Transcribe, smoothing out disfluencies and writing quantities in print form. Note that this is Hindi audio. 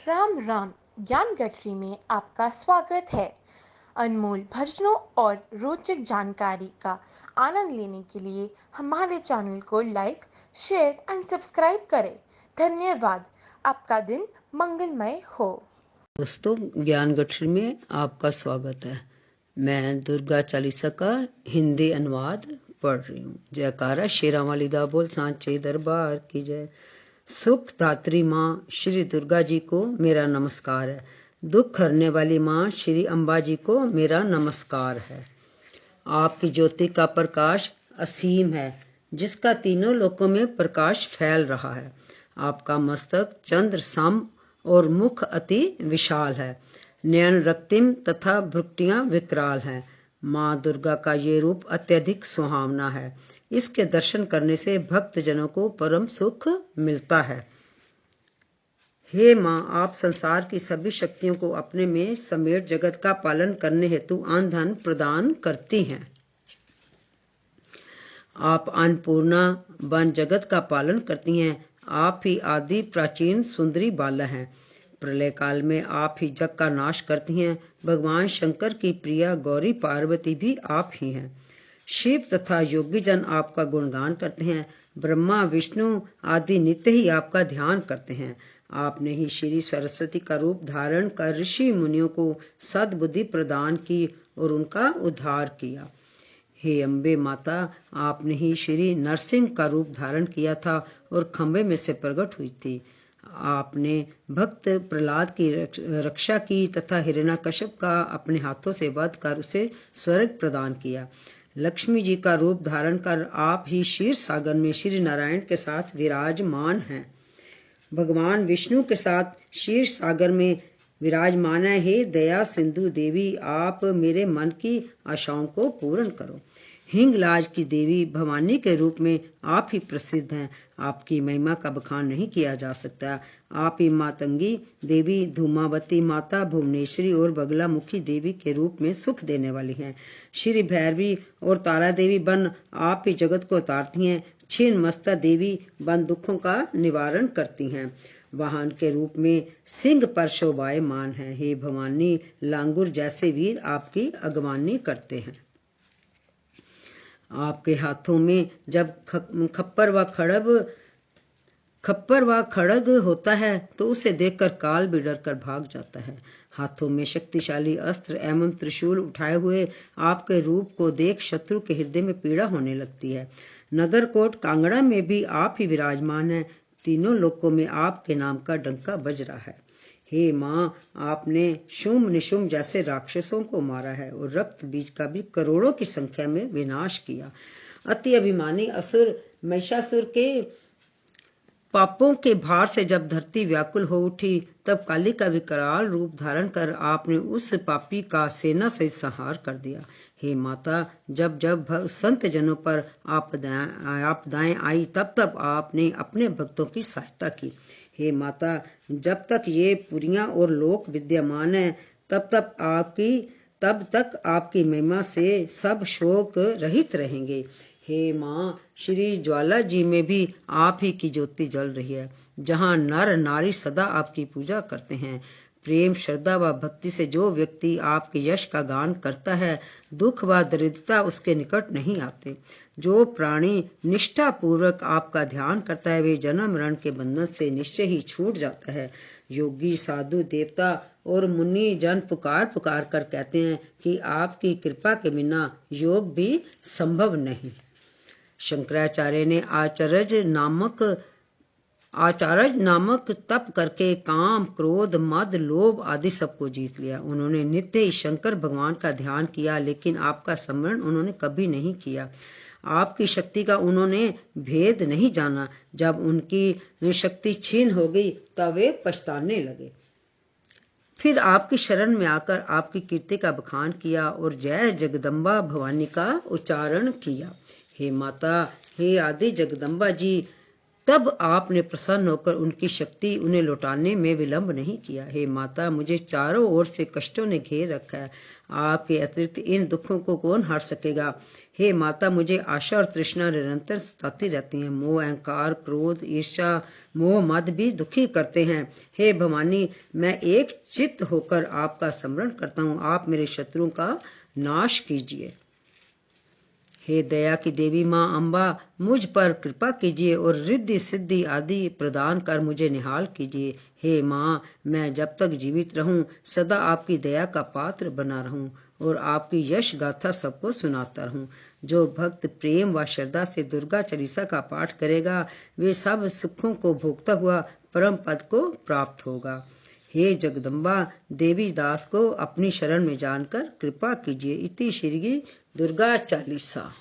राम राम। ज्ञान गठरी में आपका स्वागत है। अनमोल भजनों और रोचक जानकारी का आनंद लेने के लिए हमारे चैनल को लाइक, शेयर एंड सब्सक्राइब करें। धन्यवाद। आपका दिन मंगलमय हो। दोस्तों, ज्ञान गठरी में आपका स्वागत है। मैं दुर्गा चालीसा का हिंदी अनुवाद पढ़ रही हूँ। जयकारा शेरा वाली दा बोल सांचे दरबार की जय। सुख दात्री माँ श्री दुर्गा जी को मेरा नमस्कार है। दुख हरने वाली माँ श्री अम्बा जी को मेरा नमस्कार है। आपकी ज्योति का प्रकाश असीम है, जिसका तीनों लोकों में प्रकाश फैल रहा है। आपका मस्तक चंद्र सम और मुख अति विशाल है। नयन रक्तिम तथा भ्रुकुटियां विकराल हैं। माँ दुर्गा का ये रूप अत्यधिक सुहावना है। इसके दर्शन करने से भक्त जनों को परम सुख मिलता है। हे माँ, आप संसार की सभी शक्तियों को अपने में समेट जगत का पालन करने हेतु अन्न धन प्रदान करती हैं। आप अन्नपूर्णा बन जगत का पालन करती हैं। आप ही आदि प्राचीन सुंदरी बाला हैं। प्रलय काल में आप ही जग का नाश करती हैं। भगवान शंकर की प्रिया गौरी पार्वती भी आप ही हैं। शिव तथा योगी जन आपका गुणगान करते हैं। ब्रह्मा विष्णु आदि नित्य ही आपका ध्यान करते हैं। आपने ही श्री सरस्वती का रूप धारण कर ऋषि मुनियों को सद्बुद्धि प्रदान की और उनका उद्धार किया। हे अम्बे माता, आपने ही श्री नरसिंह का रूप धारण किया था और खंबे में से प्रकट हुई थी। आपने भक्त प्रहलाद की रक्षा की तथा हिरण्यकश्यप का अपने हाथों से वध कर उसे स्वर्ग प्रदान किया। लक्ष्मी जी का रूप धारण कर आप ही क्षीर सागर में श्री नारायण के साथ विराजमान हैं। भगवान विष्णु के साथ क्षीर सागर में विराजमान है। हे दया सिंधु देवी, आप मेरे मन की आशाओं को पूर्ण करो। हिंगलाज की देवी भवानी के रूप में आप ही प्रसिद्ध हैं। आपकी महिमा का बखान नहीं किया जा सकता। आप ही मातंगी देवी, धूमावती माता, भुवनेश्वरी और बगलामुखी देवी के रूप में सुख देने वाली हैं। श्री भैरवी और तारा देवी बन आप ही जगत को उतारती हैं। छिन्न मस्ता देवी बन दुखों का निवारण करती हैं। वाहन के रूप में सिंह पर शोभायमान है। हे भवानी, लांगुर जैसे वीर आपकी अगवानी करते हैं। आपके हाथों में जब खप्पर व खड़ग होता है तो उसे देखकर काल भी डर कर भाग जाता है। हाथों में शक्तिशाली अस्त्र एवं त्रिशूल उठाए हुए आपके रूप को देख शत्रु के हृदय में पीड़ा होने लगती है। नगरकोट कांगड़ा में भी आप ही विराजमान है। तीनों लोकों में आपके नाम का डंका बज रहा है। हे माँ, आपने शुंभ निशुंभ जैसे राक्षसों को मारा है और रक्त बीज का भी करोड़ों की संख्या में विनाश किया। अति अभिमानी असुर महिषासुर के पापों के भार से जब धरती व्याकुल हो उठी, तब काली का विकराल रूप धारण कर आपने उस पापी का सेना सहित संहार कर दिया। हे माता, जब जब संत जनों पर आपदाएं आई, तब तब आपने अपने भक्तों की सहायता की। हे माता, जब तक ये पुरियां और लोक विद्यमान है, तब तक आपकी महिमा से सब शोक रहित रहेंगे। हे माँ, श्री ज्वाला जी में भी आप ही की ज्योति जल रही है, जहाँ नर नारी सदा आपकी पूजा करते हैं। प्रेम, श्रद्धा व भक्ति से जो व्यक्ति आपके यश का गान करता है, दुख व दरिद्रता उसके निकट नहीं आते। जो प्राणी निष्ठा पूर्वक आपका ध्यान करता है, वे जन्म मरण के बंधन से निश्चय ही छूट जाता है। योगी, साधु, देवता और मुनि जन पुकार पुकार कर कहते हैं कि आपकी कृपा के बिना योग भी संभव नहीं। शंकराचार्य ने आचार्य नामक तप करके काम, क्रोध, मद, लोभ आदि सबको जीत लिया। उन्होंने नित्य ही शंकर भगवान का ध्यान किया, लेकिन आपका स्मरण उन्होंने कभी नहीं किया। आपकी शक्ति का उन्होंने भेद नहीं जाना। जब उनकी शक्ति छीन हो गई, तब वे पछताने लगे। फिर आपकी शरण में आकर आपकी कीर्ति का बखान किया और जय जगदम्बा भवानी का उच्चारण किया। हे माता, हे आदि जगदम्बा जी, तब आपने प्रसन्न होकर उनकी शक्ति उन्हें लौटाने में विलंब नहीं किया। हे माता, मुझे चारों ओर से कष्टों ने घेर रखा है, आपके अतिरिक्त इन दुखों को कौन हर सकेगा। हे माता, मुझे आशा और तृष्णा निरंतर सताती रहती हैं। मोह, अहंकार, क्रोध, ईर्ष्या, मोह, मद भी दुखी करते हैं। हे भवानी, मैं एक चित्त होकर आपका स्मरण करता हूँ, आप मेरे शत्रुओं का नाश कीजिए। हे दया की देवी माँ अम्बा, मुझ पर कृपा कीजिए और रिद्धि सिद्धि आदि प्रदान कर मुझे निहाल कीजिए। हे माँ, मैं जब तक जीवित रहूं सदा आपकी दया का पात्र बना रहूं और आपकी यश गाथा सबको सुनाता रहूं। जो भक्त प्रेम व श्रद्धा से दुर्गा चालीसा का पाठ करेगा वे सब सुखों को भोगता हुआ परम पद को प्राप्त होगा। हे जगदम्बा देवी, दास को अपनी शरण में जानकर कृपा कीजिए। इति श्री दुर्गा चालीसा।